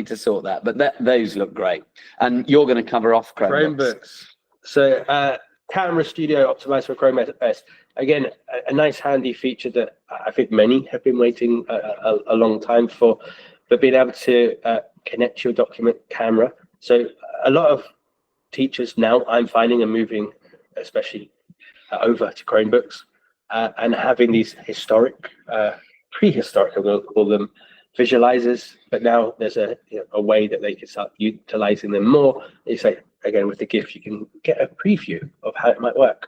to sort that. But those look great, and you're going to cover off Chromebooks. So Camera Studio optimized for Chrome OS. Again, a nice handy feature that I think many have been waiting a long time for, but being able to connect your document camera. So a lot of teachers now, I'm finding, are moving, especially over to Chromebooks, and having these historic, prehistoric, I'm going to call them, visualizers. But now there's a way that they can start utilizing them more. It's like, again, with the GIF, you can get a preview of how it might work.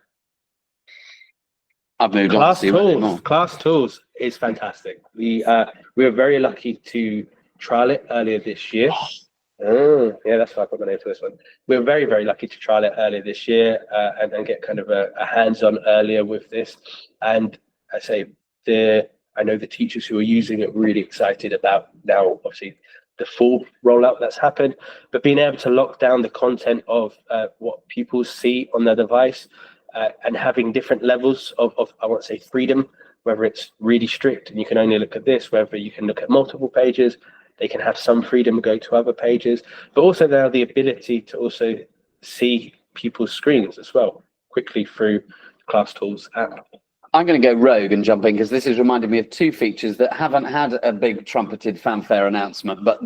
I've moved on to see more. Class Tools is fantastic. We were very lucky to trial it earlier this year. Oh, yeah, that's why I put my name to this one. We were very, very lucky to trial it earlier this year and get kind of a hands-on earlier with this. And I say, I know the teachers who are using it really excited about now, obviously, the full rollout that's happened, but being able to lock down the content of what people see on their device, and having different levels of I want to say freedom, whether it's really strict and you can only look at this, whether you can look at multiple pages, they can have some freedom to go to other pages, but also now the ability to also see people's screens as well quickly through Class Tools app. I'm going to go rogue and jump in because this has reminded me of two features that haven't had a big trumpeted fanfare announcement, but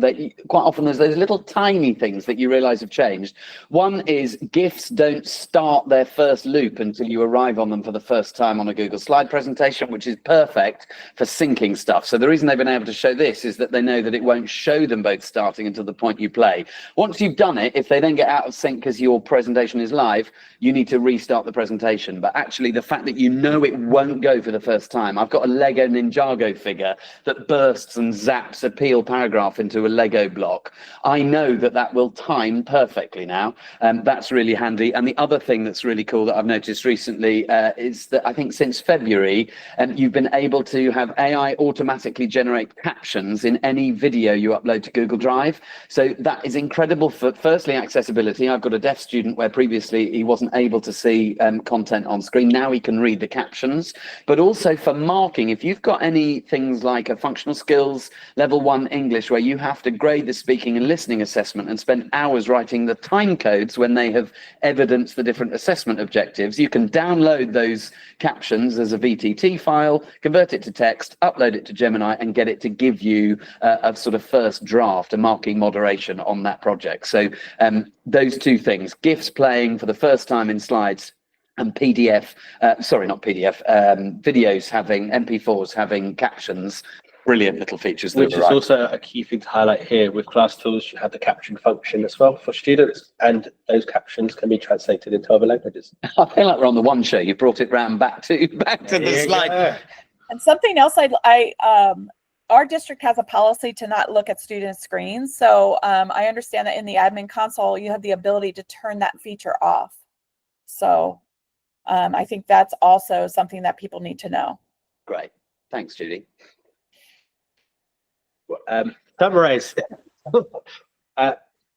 quite often there's those little tiny things that you realize have changed. One is GIFs don't start their first loop until you arrive on them for the first time on a Google slide presentation, which is perfect for syncing stuff. So the reason they've been able to show this is that they know that it won't show them both starting until the point you play. Once you've done it, if they then get out of sync because your presentation is live, you need to restart the presentation. But actually the fact that you know it won't go for the first time. I've got a Lego Ninjago figure that bursts and zaps a Peel paragraph into a Lego block. I know that that will time perfectly now. That's really handy. And the other thing that's really cool that I've noticed recently is that I think since February, you've been able to have AI automatically generate captions in any video you upload to Google Drive. So that is incredible for, firstly, accessibility. I've got a deaf student where previously he wasn't able to see content on screen. Now he can read the captions. But also for marking, if you've got any things like a functional skills level 1 English where you have to grade the speaking and listening assessment and spend hours writing the time codes when they have evidenced the different assessment objectives, you can download those captions as a VTT file, convert it to text, upload it to Gemini and get it to give you a sort of first draft, a marking moderation on that project. So those two things, GIFs playing for the first time in slides, and PDF, sorry, not PDF, videos having, MP4s having captions, brilliant little features. Which is also a key thing to highlight here with Class Tools. You have the caption function as well for students, and those captions can be translated into other languages. I feel like we're on the one show. You brought it round back to the slide. Go. And something else our district has a policy to not look at student screens. So I understand that in the admin console, you have the ability to turn that feature off. So I think that's also something that people need to know. Great. Thanks, Judy. Summarize.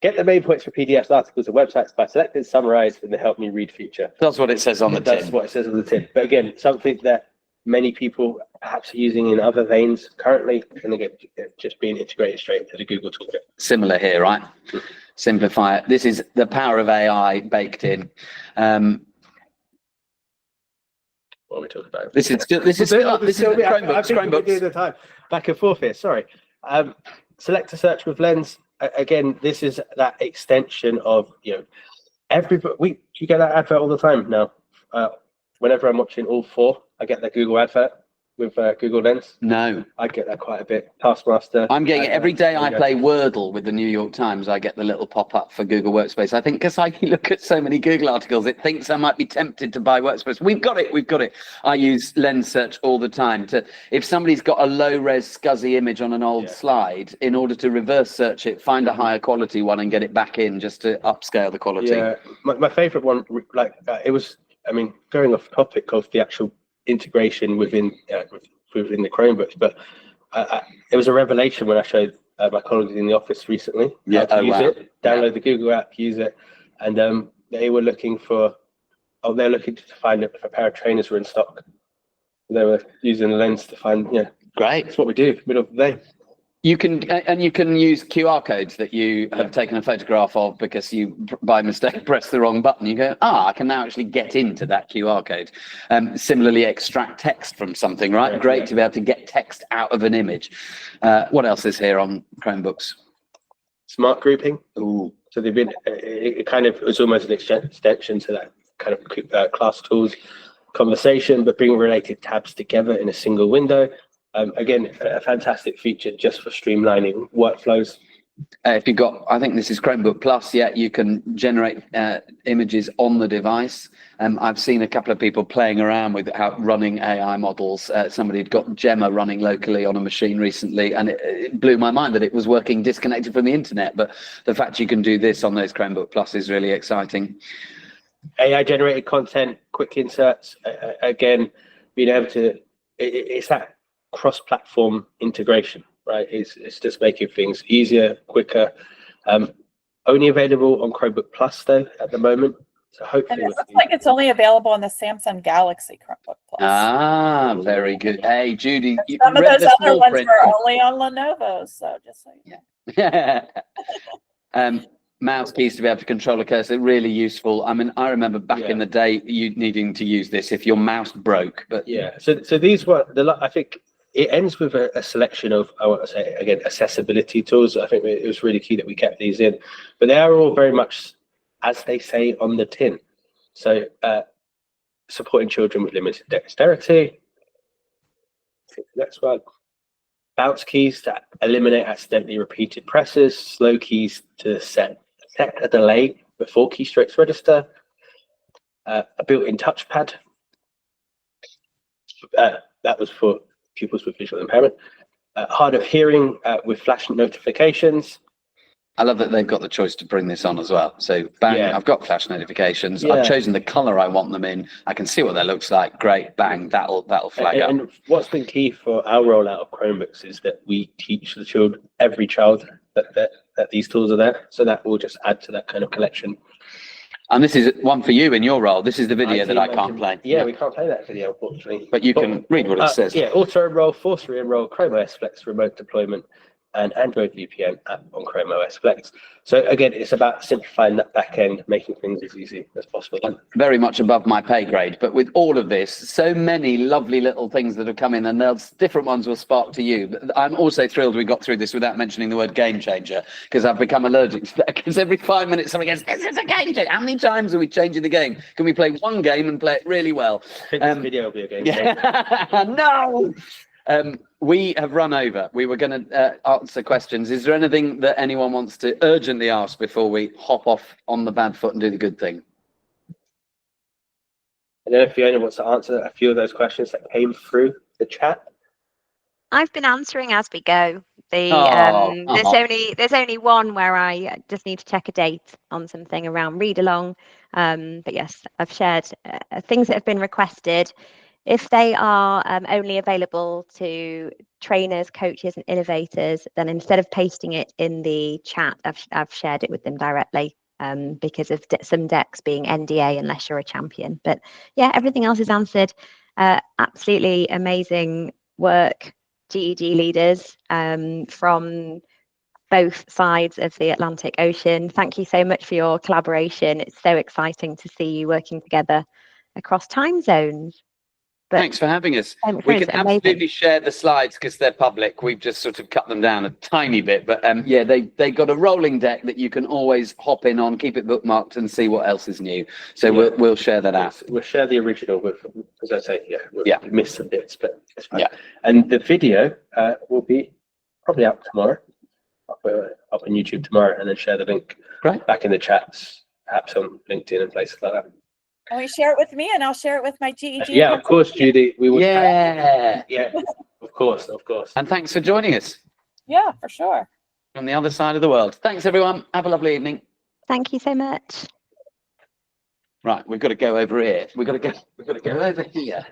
Get the main points for PDFs, articles, and websites by selecting summarize in the help me read feature. That's what it says on the tin. That's what it says on the tin. But again, something that many people perhaps are using in other veins currently, and again, just being integrated straight into the Google toolkit. Similar here, right? Simplify it. This is the power of AI baked in. What are we talking about? This is Chromebooks. Back and forth here. Sorry. Select a search with Lens. Again, this is that extension of everybody. You get that advert all the time now. Whenever I'm watching All 4, I get the Google advert. with Google Lens? No. I get that quite a bit. Taskmaster. I'm getting it every day. I go. play Wordle with the New York Times. I get the little pop-up for Google Workspace. I think because I look at so many Google articles, it thinks I might be tempted to buy Workspace. We've got it. I use Lens Search all the time to, if somebody's got a low-res SCSI image on an old slide, in order to reverse search it, find a higher quality one and get it back in just to upscale the quality. Yeah, my favorite one, like it was, I mean, going off topic of the actual integration within the Chromebooks, but it was a revelation when I showed my colleagues in the office recently how to use it, download the Google app, use it, and they were looking to find if a pair of trainers were in stock. They were using the Lens to find, Great. That's what we do, middle of the day. You can use QR codes that you have taken a photograph of because you by mistake pressed the wrong button. You go, I can now actually get into that QR code. Similarly, extract text from something, right? Yeah, Great to be able to get text out of an image. What else is here on Chromebooks? Smart grouping. Ooh. So they've been, it kind of was almost an extension to that kind of class tools conversation, but bringing related tabs together in a single window. Again, a fantastic feature just for streamlining workflows. If you've got, I think this is Chromebook Plus, you can generate images on the device. I've seen a couple of people playing around with running AI models. Somebody had got Gemma running locally on a machine recently, and it blew my mind that it was working disconnected from the internet. But the fact you can do this on those Chromebook Plus is really exciting. AI generated content, quick inserts, again, being able to, it's that cross-platform integration, right? It's just making things easier, quicker. Only available on Chromebook Plus though at the moment. So hopefully, and it looks like it's only available on the Samsung Galaxy Chromebook Plus. Ah, very good. Hey, Judy, you some of read those the other small ones print. were only on Lenovo's, so just so you know. Mouse keys to be able to control a cursor, really useful. I mean, I remember back in the day you needing to use this if your mouse broke. But so these were I think it ends with a selection of, I want to say again, accessibility tools. I think it was really key that we kept these in, but they are all very much as they say on the tin. So supporting children with limited dexterity. Next one. Bounce keys to eliminate accidentally repeated presses. Slow keys to set a delay before keystrokes register. A built-in touchpad. That was for pupils with visual impairment. Hard of hearing with flash notifications. I love that they've got the choice to bring this on as well. So bang, I've got flash notifications. I've chosen the color I want them in. I can see what that looks like. Great, bang, that'll flag up. And what's been key for our rollout of Chromebooks is that we teach the children, every child, that these tools are there. So that will just add to that kind of collection. And this is one for you in your role. This is the video that I can't play. Yeah, we can't play that video, unfortunately. But you can read what it says. Yeah, auto enroll, force re-enroll, Chrome OS Flex remote deployment, and Android VPN app on Chrome OS Flex. So again, it's about simplifying that back end, making things as easy as possible. Very much above my pay grade, but with all of this, so many lovely little things that have come in, and there's different ones will spark to you. But I'm also thrilled we got through this without mentioning the word game changer, because I've become allergic to that. Because every 5 minutes somebody goes, "This is a game changer." How many times are we changing the game? Can we play one game and play it really well? I think this video will be a game changer. No. We have run over. We were going to answer questions. Is there anything that anyone wants to urgently ask before we hop off on the bad foot and do the good thing? I don't know if Fiona wants to answer a few of those questions that came through the chat. I've been answering as we go. There's only one where I just need to check a date on something around read along. But yes, I've shared things that have been requested. If they are only available to trainers, coaches, and innovators, then instead of pasting it in the chat, I've shared it with them directly because of some decks being NDA unless you're a champion. But yeah, everything else is answered. Absolutely amazing work, GEG leaders from both sides of the Atlantic Ocean. Thank you so much for your collaboration. It's so exciting to see you working together across time zones. But Thanks for having us. Climate We Careers can are amazing. absolutely share the slides because they're public. We've just sort of cut them down a tiny bit, but yeah, they got a rolling deck that you can always hop in on, keep it bookmarked, and see what else is new. So Yeah. we'll share that out. We'll share the original with, as I say, we'll miss some bits, but it's fine. Yeah. And the video will be probably out tomorrow, up on YouTube tomorrow, and then share the link Great. back in the chats, perhaps on LinkedIn and places like that. And we share it with me, and I'll share it with my GEG. Yeah, of course, Judy. We will. Yeah. Yeah, of course, of course. And thanks for joining us Yeah, for sure. from the other side of the world. Thanks, everyone. Have a lovely evening. Thank you so much. Right, we've got to go over here. We've got to go over here.